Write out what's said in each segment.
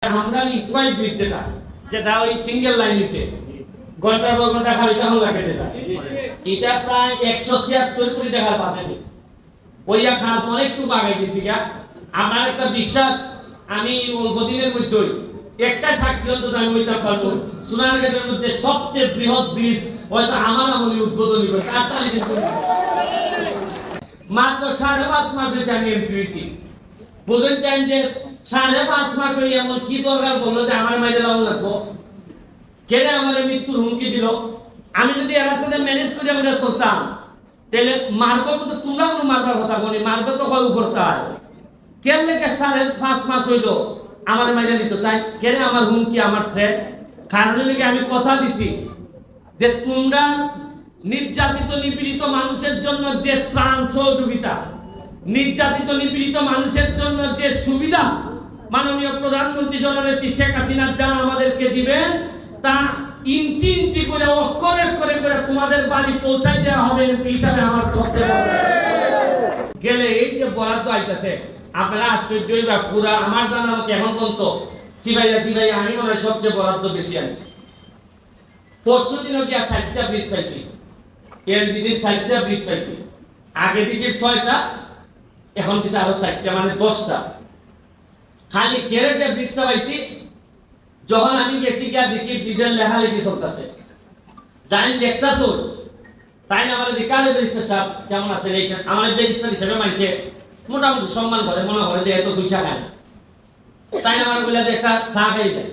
আমরা equal bridge যেটা ওই সিঙ্গেল লাইন নিচে ঘন্টার পর ঘন্টা খালি তখন লাগে যেটা এটা প্রায় 176 কোটি টাকার পাশে দিচ্ছে ওইয়া খাস অনেকটু বাগাই দিছি গা। আমার একটা বিশ্বাস আমি অল্প দিনের মধ্যে একটা সাক্ষী অন্তত আমি ওইটা পারবো সোনারগাঁয়ের মধ্যে সবচেয়ে বৃহৎ ব্রিজ হয়তো আমার আমলে উদ্বোধনী করে মাত্র 5.5 মাস হয়েছে আমি এমপি হয়েছি। বুঝেন চান যে 5.5 মাস হয়ে এমন কি দরকার বললো যে আমার মাইরে লাভ লাগবো কেন আমার মৃত্যুর হুমকি দিল। আমি যদি এর সাথে ম্যানেজ করে আমরা চলতাম তাহলে মারবো তো তোমরা কোনো মারবার কথা বলি মারবো তো কয় করতে হয় কেন লেগে 5.5 মাস হইলো আমার মাইরে নিতে চাই কেন আমার হুমকি আমার থ্রেট কারণ লেগে আমি কথা দিছি যে তোমরা নির্যাতিত নিপীড়িত মানুষের জন্য যে ত্রাণ সহযোগিতা নির্যাতিত নিপীড়িত মানুষের জন্য যে সুবিধা মাননীয় প্রধানমন্ত্রী জননেত্রী শেখ হাসিনা যা আমাদেরকে দিবেন তা ইঞ্চি ইঞ্চি করে অক্ষরে করে করে তোমাদের বাড়ি পৌঁছাই দেওয়া হবে হিসাবে আমার সবচেয়ে গেলে এই যে বরাদ্দ আইতাছে আপনারা আশ্চর্যই বা পুরা আমার জানা মতো এখন পর্যন্ত সিবাইয়া আমি মনে হয় সবচেয়ে বরাদ্দ বেশি আনছি। পরশু দিনও গিয়া 60টা ব্রিজ পাইছি এলজিডি 60টা ব্রিজ পাইছি আগে দিছি 6টা এখন দিছে আরো 60টা মানে 10টা খালি কেরেতে ব্রিজটা পাইছি। যখন আমি গেছি গিয়া দেখি ব্রিজের লেখালেখি চলতেছে জানি দেখতাছো তাই না আমার দেখালে ব্রিজটা সাহেব কেমন আছে এই আমার ব্রিজটা হিসেবে মানছে মোটামুটি সম্মান করে মনে হয় যে এত পয়সা খায় তাই না আমার বলে যে একটা চা খাই যায়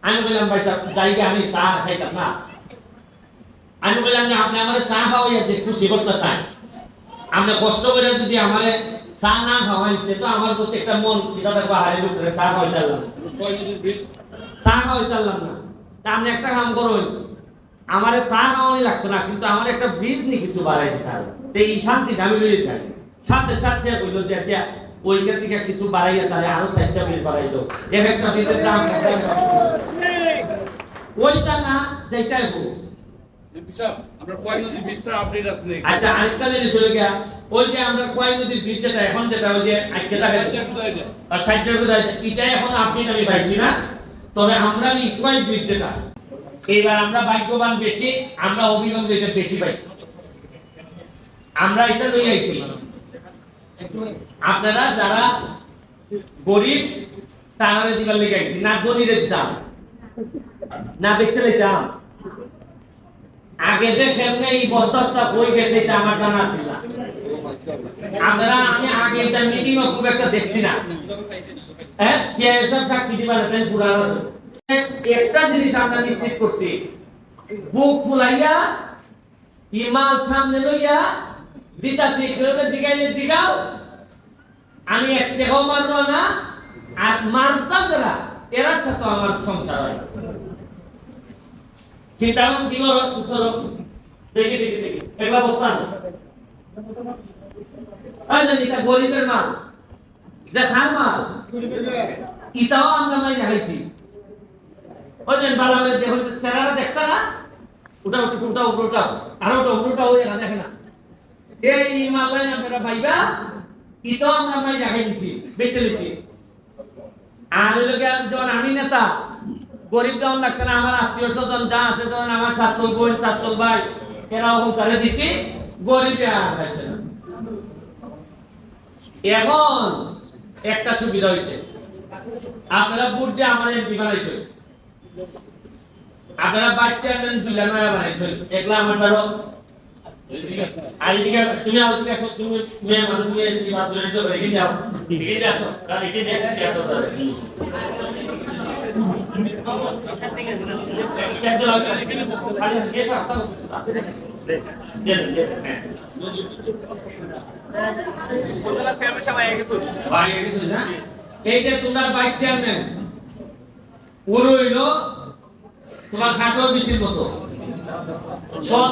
আমি বললাম ভাই সাহেব জায়গা আমি চা খাইতাম না আমি বললাম যে আপনি আমার চা খাওয়াই আছে খুশি করতে চান আপনি কষ্ট করে যদি আমার চা না খাওয়াইতে তো আমার প্রতি একটা মন কিতা দেখবো হারে লুকরে চা খাওয়াইতাম চা খাওয়াইতাম না তা আপনি একটা কাম করুন আমার চা খাওয়ানি লাগতো না কিন্তু আমার একটা ব্রিজ নিয়ে কিছু বাড়াই দিতে হবে এই শান্তিটা আমি লইয়ে যাই সাথে সাথে কইলো যে এটা ওইখান থেকে কিছু বাড়াইয়া তাহলে আরো 60টা ব্রিজ বাড়াই দাও এক একটা ব্রিজের দাম ওইটা না যেটাই হোক আমরা কয় নদী ব্রিজটা আপডেট আছে নাকি আচ্ছা আরেকটা জিনিস হলো গিয়া ওই যে আমরা কয় নদীর ব্রিজ যেটা এখন যেটা ওই যে আজকেটা আর 60টা কোথায় এটা এখন আপডেট আমি পাইছি না তবে আমরা ইকুয়াল ব্রিজ যেটা এইবার আমরা ভাগ্যবান বেশি আমরা অভিযোগ যেটা বেশি পাইছি আমরা এটা লই আইছি আপনারা যারা গরিব তারা দিবার লেগে আইছি না গরিবের দাম না দেখতে লইতাম আগে যে সামনে এই বস্তাটা কই গেছে এটা আমার জানা ছিল না আপনারা আমি আগে এটা মিটিং খুব একটা দেখছি না হ্যাঁ কে সব সাক্ষী দিবার দেন পুরানো একটা জিনিস আমরা নিশ্চিত করছি বুক ফুলাইয়া ইমাল সামনে লইয়া দিতাছি খেলবে জিগাইলে জিগাও আমি এক টাকাও মারবো না আর মারতা যারা এরা সাথে আমার সংসার হয় চিন্তামন কি করো তুসরো দেখি একলা বস্তান আজ এটা গরিবের মাল এটা খার মাল ইটাও আমরা মাই দেখাইছি ওই যে বালামের দেখো চেহারা দেখতা না উল্টা আর ওটা ওই না দেখে না এই মাল লাইন আপনারা পাইবা ইটাও আমরা মাই দেখাই দিছি বেচে দিছি আর লোকে যখন আমি নেতা গরিব দেওয়ান লাগছে না আমার আত্মীয় স্বজন যা আছে তখন আমার শাস্তল বোন শাস্তল ভাই এরা অহংকারে দিছি গরিবে আর পাইছে না। এখন একটা সুবিধা হয়েছে আপনারা বুট দিয়ে আমার এমপি বানাইছে আপনারা বাচ্চা নেন দুইলা নয়া বানাইছে একলা আমার ধরো আইডিকা তুমি আউটকা সব তুমি মেয়ে মানুষ নিয়ে এসেছি মাত্র এসে রেখে যাও রেখে আসো কারণ এখানে দেখছি এত ধরে এই যে তোমরা বাইক চেয়ারম্যান পুরো হইলো তোমার খাটো বিশির মতো সৎ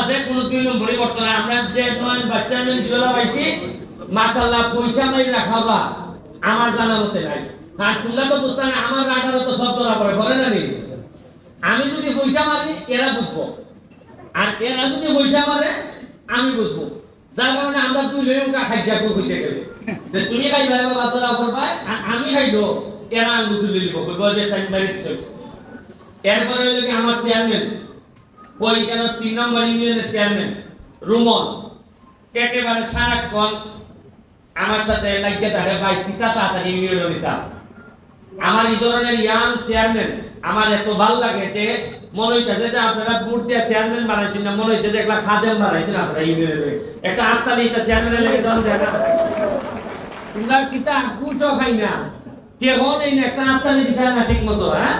আছে কোন 2 নম্বরই করতে না আমরা যে নয় বাচ্চা মেন দিলা পাইছি মাশাআল্লাহ পয়সা নাই রাখাবা আমার জানা মতে নাই আর তোমরা তো বুঝতা না আমার রাডারও তো সব ধরা পড়ে করে না নি আমি যদি পয়সা মারি এরা বুঝবো আর এরা যদি পয়সা মারে আমি বুঝবো যার কারণে আমরা দুই লোক খাইয়া কইতে গেল যে তুমি খাইবা বাবা তোরা করবা আর আমি খাইলো এরা আঙ্গুল তুলে দিব বজেট টাইম বাইরে ছিল এরপরে হলো কি আমার চেয়ারম্যান ওই কেন 3 নম্বর ইউনিয়নের চেয়ারম্যান রুমন একেবারে সারাক্ষণ আমার সাথে লাগিয়ে থাকে ভাই কিতা তাড়াতাড়ি ইউনিয়ন নিতা আমার এই ধরনের ইয়াং চেয়ারম্যান আমার এত ভালো লাগে যে মনে হইতাছে যে আপনারা ভোট দিয়ে চেয়ারম্যান বানাইছেন না মনে হইছে যে একলা খাদেম বানাইছেন আপনারা ইউনিয়নের একটা আত্মালি এটা চেয়ারম্যানের লাগে দল দেয় না তোমরা কিতা কুশো খাই না কেবল এই একটা আত্মালি দিতে না ঠিক মতো হ্যাঁ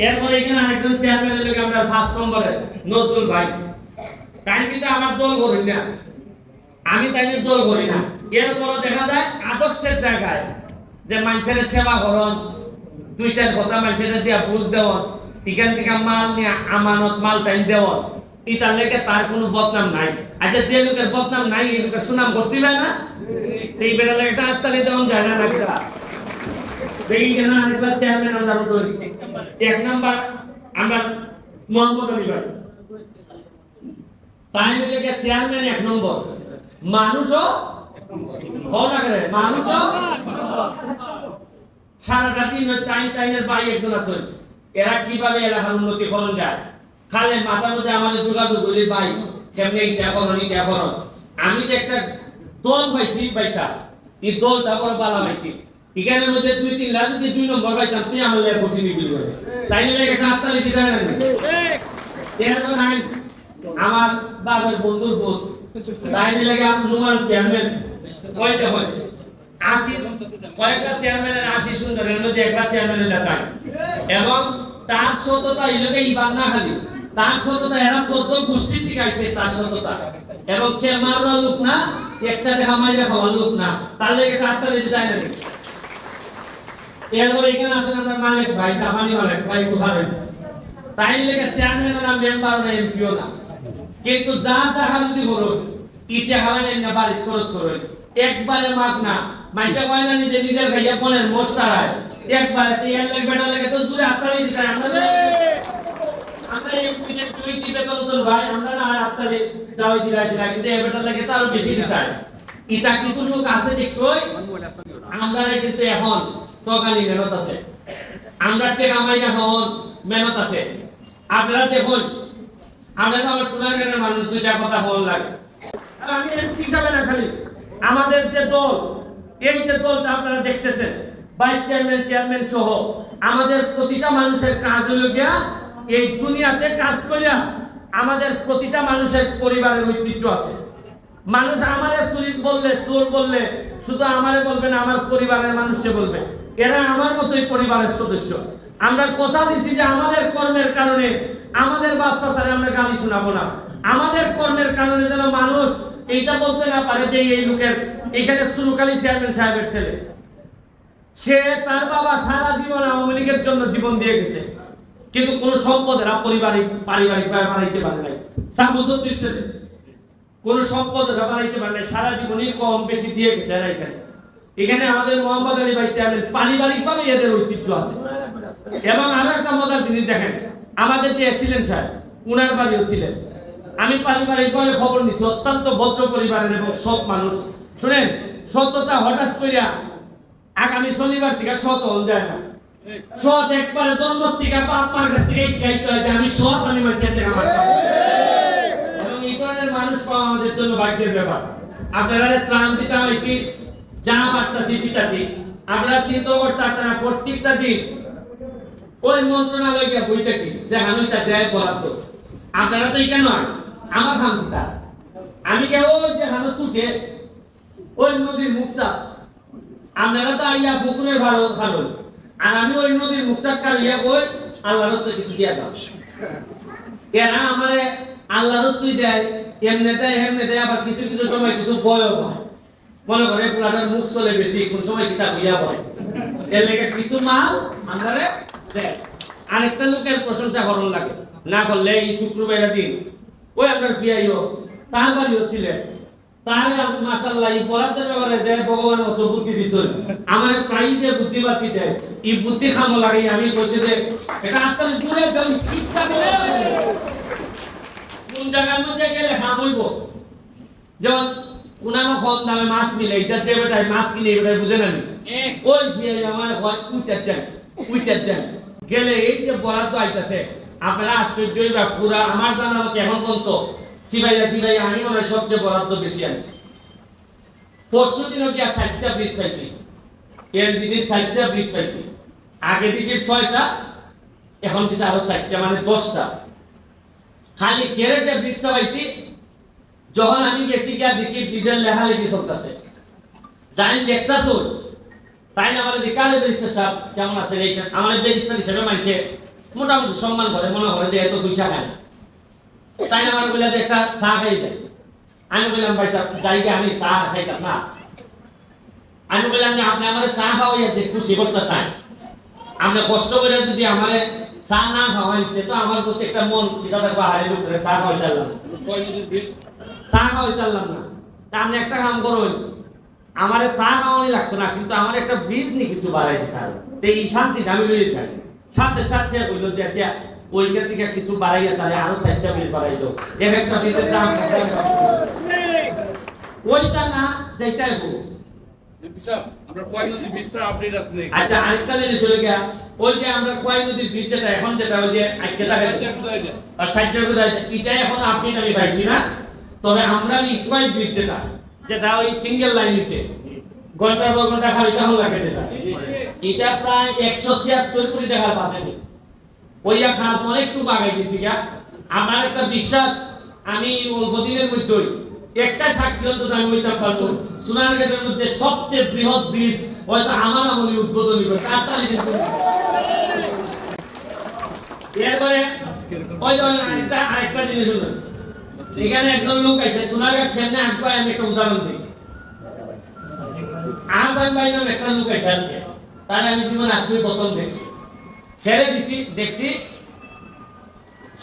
এরপর এখানে আরেকজন চেয়ারম্যানের লাগে আমরা ফার্স্ট নম্বরে নজরুল ভাই তাই কিন্তু আমার দল করি না আমি তাইলে দল করি না এরপর দেখা যায় আদর্শের জায়গায় যে মানুষের সেবা করন 2-4 কথা মানুষের দিয়া বুঝ দেওয়ান এখান থেকে মাল নিয়ে আমানত মাল টাইম দেওয়ান এটা লেগে তার কোনো বদনাম নাই আচ্ছা যে লোকের বদনাম নাই এই লোকের সুনাম করতে পারে না এই বেড়া লাগে একটা আত্মালি দেওয়ান যায় না নাকিরা দেখি কেন আরেকবার চেয়ারম্যান আমরা তৈরি 1 নাম্বার আমরা মোহাম্মদ আলী ভাই তাই লেগে চেয়ারম্যান 1 নম্বর মানুষও বড় করে মানুষও সারাটা দিন ওই টাইমের ভাই একজন আছে এরা কিভাবে এলাকার উন্নতি করন যায় খালে মাথার মধ্যে আমাদের যোগাযোগ করি ভাই কেমনে এটা করো এটা করো আমি যে একটা দল পাইছি পয়সা এই দলটা বড় বালা পাইছি এখানের মধ্যে 2-3 লাখ যদি 2 নম্বর পাইতাম তুই আমার লেগে ভোট নিবি বলে তাই নিলে একটা হাততালি দিতে হয় না এরকম নাই আমার বাবার বন্ধুর ভোট তাই নিলে নুমান চেয়ারম্যান কয়টা হয় 80 কয়েকটা চেয়ারম্যানের 80 সুন্দরের মধ্যে একটা চেয়ারম্যানের লেখা এবং তার সততা ইলোকে ইবান না খালি তার সততা এরা 14 গোষ্ঠী থেকে আইছে তার সততা এবং সে মাররা লোক না একটা দেখা মাইরা খাওয়া লোক না তার লেগে হাততালি দিতে হয় না এরপর এখানে আছেন আমরা মালিক ভাই জাপানি মালিক ভাই কোথায় তাই লেগে চেয়ারম্যান না মেম্বার না এমপিও না কিন্তু যা দেখা যদি করো ইটা হালানে না বাড়ি খরচ করো একবারে মাগ না মাইটা কয় না নিজে নিজের খাইয়া পনের মশলায় একবারে তেল লাগে বেটা লাগে তো জুড়ে হাততালি দিতে আমরা এমপি নে তুই দিবে তো ভাই আমরা না হাততালি যাওই দিরা কিন্তু এ বেটা লাগে তো আরো বেশি দিতে ইটা কিছু লোক আছে যে কই আমরা কিন্তু এখন তগানি মেহনত আছে আমরা টেকা মাইয়া এখন মেহনত আছে আপনারা দেখুন আমরা তো আমার সোনারগাঁয়ের মানুষ দুইটা কথা বল লাগে আমি এমপি হিসাবে না খালি আমাদের যে দল এই যে দলটা আপনারা দেখতেছেন ভাইস চেয়ারম্যান চেয়ারম্যান সহ আমাদের প্রতিটা মানুষের কাজ হলো গিয়া এই দুনিয়াতে কাজ কইরা আমাদের প্রতিটা মানুষের পরিবারের ঐতিহ্য আছে মানুষ আমারে চুরি বললে চোর বললে শুধু আমারে বলবে না আমার পরিবারের মানুষকে বলবে এরা আমার মতোই পরিবারের সদস্য আমরা কথা দিছি যে আমাদের কর্মের কারণে আমাদের বাচ্চা ছাড়া আমরা গালি শোনাবো না আমাদের কর্মের কারণে যেন মানুষ এইটা বলতে না পারে যে এই লোকের এখানে সুরুকালী চেয়ারম্যান সাহেবের ছেলে সে তার বাবা সারা জীবন আওয়ামী লীগের জন্য জীবন দিয়ে গেছে কিন্তু কোন সম্পদের পারিবারিক বানাইতে পারে নাই 7 বছর ছেলে কোন সম্পদের বানাইতে পারে নাই সারা জীবনই কম বেশি দিয়ে গেছে এরা এখানে আমাদের মোহাম্মদ আলী ভাই চেয়ারম্যান পারিবারিকভাবে এদের ঐতিহ্য আছে এবং আরো একটা মজার জিনিস দেখেন আমাদের যে ছিলেন স্যার উনার বাড়িও ছিলেন আমি পারিবারিকভাবে খবর নিছি অত্যন্ত ভদ্র পরিবারের এবং সৎ মানুষ শুনেন সততা হঠাৎ কইরা আগামী শনিবার থেকে সৎ হন যায় না সৎ একবারে জন্ম থেকে বাপ মার কাছ থেকে চাইতে হয় যে আমি সৎ আমি মানুষের থেকে আমার এবং এই ধরনের মানুষ পাওয়া আমাদের জন্য ভাগ্যের ব্যাপার আপনারা ত্রাণ দিতে হয়েছি যা পারতাছি দিতাছি আপনারা চিন্তা করতে আপনারা প্রত্যেকটা দিন ওই মন্ত্রণালয়কে বই থাকি যে হানুইটা দেয় বরাদ্দ আপনারা তো এখানে নয় আমার হানুইটা আমি কে ওই যে হানু ছুটে ওই নদীর মুখটা আপনারা তো আইয়া পুকুরের ভালো খালো আর আমি ওই নদীর মুখটা কারিয়া কই আল্লাহর রাস্তায় কিছু দিয়া যাও এরা আমারে আল্লাহর রাস্তায় দেয় এমনি দেয় আবার কিছু কিছু সময় কিছু ভয়ও পায় মনে করে পুরাটার মুখ চলে বেশি কোন সময় কিতাব হইয়া পড়ে এর লেগে কিছু মাল আমারে দেয় আরেকটা লোকের প্রশংসা করন লাগে না করলে এই শুক্রবারের দিন ওই আপনার পিআইও তার বাড়িও ছিলেন তার মাশাআল্লাহ এই বরাদ্দের ব্যাপারে যে ভগবান অত বুদ্ধি দিছেন আমার প্রায় যে বুদ্ধিবাদী দেয় এই বুদ্ধি খামো লাগে আমি কইছি যে এটা আত্মার জুড়ে যাই ইচ্ছা বলে কোন জায়গার মধ্যে গেলে হামইব যেমন উনানো কম দামে মাছ মিলে এটা যে বেটায় মাছ কিনে এটা বুঝে না ওই দিয়ে আমার হয় উইটার যান গেলে এই যে বরাদ্দ আইতাছে আপনারা আশ্চর্যই বা পুরা আমার জানা মতো এখন পর্যন্ত সিবাইয়া আমি মনে হয় সবচেয়ে বরাদ্দ বেশি আনছি। পরশু দিনও গিয়া 60টা ব্রিজ পাইছি, এলজিডি 60টা ব্রিজ পাইছি। আগে দিছি 6টা, এখন দিছে আরো 60টা, মানে 10টা। খালি কেরেটে ব্রিজটা পাইছি। যখন আমি গেছি গিয়া দেখি ব্রিজের লেখালেখি চলতেছে, জানি একটা চোর তাই না। আমার কালে ব্যারিস্টার সাহেব কেমন আছে, আমার ব্যারিস্টার হিসেবে মানছে মোটামুটি সম্মান করে, মনে করে যে এত পয়সা খায় না। তাই না আমার বলে যে একটা চা খাই যায়। আমি বললাম ভাই সাহেব জায়গা আমি চা খাইতাম না। আমি বললাম যে আপনি আমার চা খাওয়াইছে খুশি করতে চান, আপনি কষ্ট করে যদি আমার চা না খাওয়াইতে তো আমার প্রতি একটা মন যেটা দেখবো হারে উঠে চা খাওয়াইতাম চা খাওয়াইতাম না। তা আপনি একটা কাম করুন, আমার চা খাওয়ানি লাগতো না, কিন্তু আমার একটা ব্রিজ নিয়ে কিছু বাড়াই দিতে হবে। এই শান্তিটা আমি লইয়ে যাই। সাথে সাথে কইল যে আচ্ছা ওইখান থেকে কিছু বাড়াইয়া তাহলে আরো 60টা ব্রিজ বাড়াই দাও। এক একটা ব্রিজের দাম ওইটা না যেটাই হোক। আমরা কয় নদী ব্রিজটার আপডেট আছে নাকি? আচ্ছা আরেকটা জিনিস হলো গিয়া, ওই যে আমরা কয় নদীর ব্রিজ যেটা এখন যেটা ওই যে আজকে আর 60টা কোথায় এটা এখন আপডেট আমি পাইছি না। তবে আমরা ইকুয়াই ব্রিজ যেটা ওই সিঙ্গেল লাইন হইছে ঘন্টার পর ঘন্টা খালি তখন লাগে যেটা, এটা প্রায় 176 কোটি টাকার পাশে গেছে। ওইয়া খাস অনেক একটু বাগাই দিছি গা। আমার একটা বিশ্বাস, আমি অল্প দিনের মধ্যেই একটা সাক্ষী অন্তত আমি হইতে পারবো সোনারগাঁয়ের মধ্যে সবচেয়ে বৃহৎ ব্রিজ হয়তো আমার আমলে উদ্বোধনী করে তাড়াতাড়ি কিন্তু। এরপরে ওই আরেকটা জিনিস হলো, এখানে একজন লোক আছে সোনারগাঁ সামনে আসবে, আমি একটা উদাহরণ দিই। আসাম ভাই নামে একটা লোক আছে আজকে, তার আমি জীবন আসলে প্রথম দেখছি, ছেড়ে দিছি দেখছি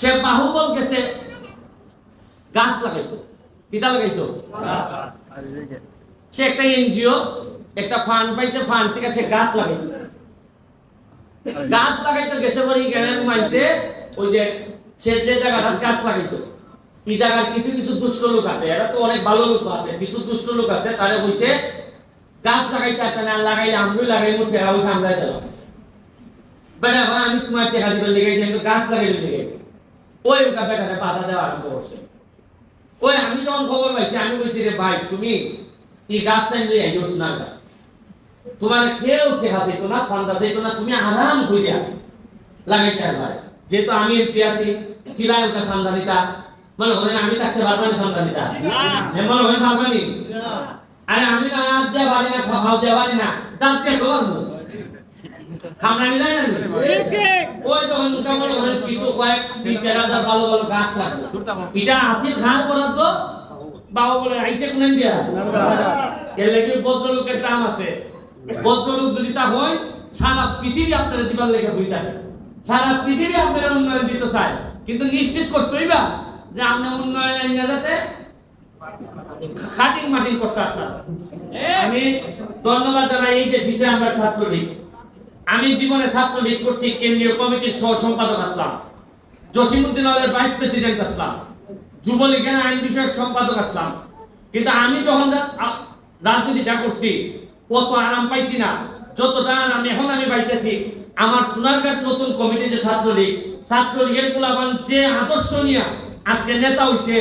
সে বাহুবল গেছে গাছ লাগাইতো। কিতা লাগাইতো? সে একটা এনজিও একটা ফান্ড পাইছে, ফান্ড থেকে সে গাছ লাগাইতো। গাছ লাগাইতে গেছে পরে গ্রামের মানছে ওই যে সে যে জায়গাটা গাছ লাগাইতো এই জায়গার কিছু কিছু দুষ্ট লোক আছে, এরা তো অনেক ভালো লোক আছে, কিছু দুষ্ট লোক আছে তারা বলছে গাছ লাগাইতে একটা না লাগাইলে আমি লাগাইবো, টেকা পয়সা আমরা দিলাম। বেটা ভাই আমি তোমার টেকা দিতে লেগেছি, আমি তো গাছ লাগাইতে লেগেছি। ওই বেটারে বাধা দেওয়া আরম্ভ করছে। ওই আমি যখন খবর পাইছি আমি বলছি রে ভাই তুমি এই গাছটা নিয়ে আইও সোনারগাঁ, তোমার কেউ টেকা চাইতো না, চান্দা চাইতো না, তুমি আরাম কইরা লাগাইতে পারবে। যেহেতু আমি এমপি আছি কিলাই ওটা চান্দা নিতা, মনে হয় আমি থাকতে পারবো না চান্দা নিতা, মনে হয় পারবানি? আরে আমি না হাত দিয়ে পারি না, খাওয়া দিয়ে পারি না, দাঁত দিয়ে খাওয়াবো খামড়ানি যায় না। ওই তখন কেমন কিছু কয়েক 3-4 ভালো ভালো গাছ লাগবে, এটা আসিল খাল বরাদ্দ বাবা বলে আইছে কোন দিয়া এর লাগি ভদ্রলোকের দাম আছে। ভদ্রলোক যদি তা হয় সারা পৃথিবী আপনারা দিবার লেগে বইটা, সারা পৃথিবী আপনারা উন্নয়ন দিতে চায়, কিন্তু নিশ্চিত করতেই বা যে আপনি উন্নয়ন না যাতে খাটিং মাটিং করতে আপনারা। আমি ধন্যবাদ জানাই এই যে ভিসে আমরা ছাত্রলীগ, আমি জীবনে ছাত্রলীগ করছি, কেন্দ্রীয় কমিটির সহ সম্পাদক আসলাম, জসিমউদ্দিন আলের ভাইস প্রেসিডেন্ট আসলাম, যুবলীগের আইন বিষয়ক সম্পাদক আসলাম। কিন্তু আমি যখন রাজনীতিটা করছি কত আরাম পাইছি না যতটা আমি এখন আমি পাইতেছি। আমার সোনারগাঁও নতুন কমিটি যে ছাত্রলীগের পোলাপান যে আদর্শ নিয়ে আজকে নেতা হইছে,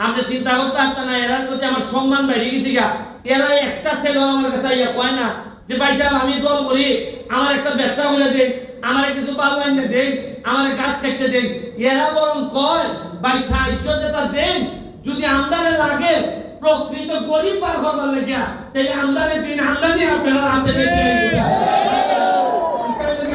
আপনি চিন্তা করতে আসতেন না এরার প্রতি আমার সম্মান বাইরে গেছি গা। এরা একটা ছেলে আমার কাছে ইয়া কয় না যে ভাই সাহেব আমি দল করি, আমার একটা ব্যবসা করে দেন, আমার কিছু বাগান দেন, আমার গাছ কাটতে দেন। এরা বরং কয় ভাই সাহায্য যেটা দেন, যদি আমদারে লাগে প্রকৃত গরিব পার করবার লেগে তাহলে আমদারে দিন, আমদানি আপনারা হাতে দিয়ে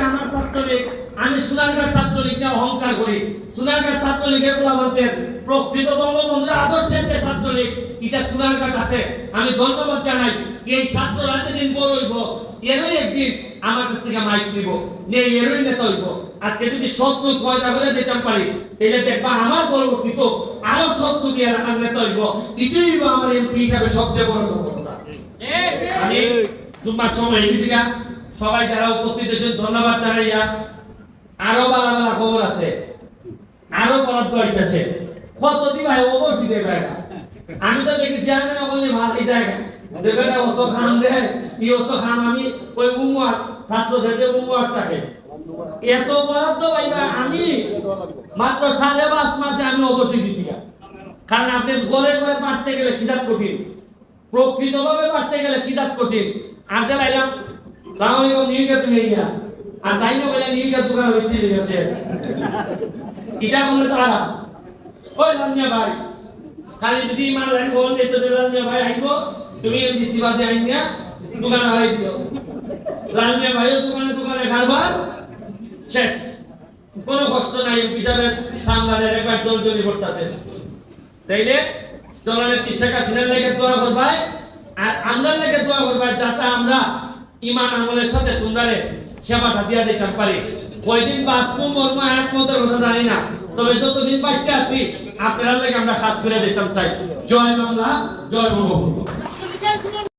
আমার ছাত্রলীগ, আমি সোনারগাঁও ছাত্রলীগকে অহংকার করি। সোনারগাঁও ছাত্রলীগের আমাদের প্রকৃত বঙ্গবন্ধুর আদর্শের যে ছাত্রলীগ এটা সোনারগাঁও আছে। আমি ধন্যবাদ জানাই এই ছাত্ররা যেদিন বড় হইব এরই একদিন আমার কাছ থেকে মাইক নিব, নিয়ে এরই নেতা হইব। আজকে যদি সত্য কয়টা করে যেতাম পারি তাহলে দেখবা আমার পরবর্তীত আরো সত্য দিয়ে এলাকার নেতা হইব। এটাই আমার এমপি হিসাবে সবচেয়ে বড় সফলতা। আমি তোমার সময় এসেছি গা, সবাই যারা উপস্থিত হয়েছেন ধন্যবাদ জানাইয়া। আরো বালা বালা খবর আছে, আরো বরাদ্দ হইতেছে, কত দিবা অবশ্যই দেবে। আমি তো দেখেছি আমি বললি ভালো জায়গা দেবে না, অত খান দেয় ইও তো খাম আমি ওই উমর ছাত্রদের যে উমর থাকে এত বরাদ্দ পাইবা আমি মাত্র 5.5 মাসে আমি অবশ্যই দিছি কারণ আপনি গড়ে গড়ে পাঠতে গেলে কিতাব কঠিন প্রকৃতভাবে পাঠতে গেলে কিতাব কঠিন আনতে লাইলাম সালামালাইকুম নিউকে তুমি ইয়া আর তাইনো বলে নিউকে দোকান হইছে শেষ কিতাব বলে তারা ওই লামিয়া ভাই খালি যদি ইমান লাইন কোন দিতে লামিয়া ভাই আইবো তুমি এমডিসি বাজে আইনা দোকান হারাই দিও লামিয়া ভাই দোকানে দোকানে খাবার শেষ কোনো কষ্ট নাই হিসাবের সামলানের একবার জলজলি করতেছে তাইলে জলানের 30 টাকা সিনার লেগে দোয়া করবাই আর আমরার লেগে দোয়া করবাই যাতে আমরা ঈমান আমলের সাথে তোমরারে সেবাটা দিয়া দিতে পারি কয়দিন বাঁচবো মরমো একমতের কথা জানি না তবে যতদিন বাচ্চা আছি আপনারা লেগে আমরা কাজ করে দিতাম চাই জয় বাংলা জয় বঙ্গবন্ধু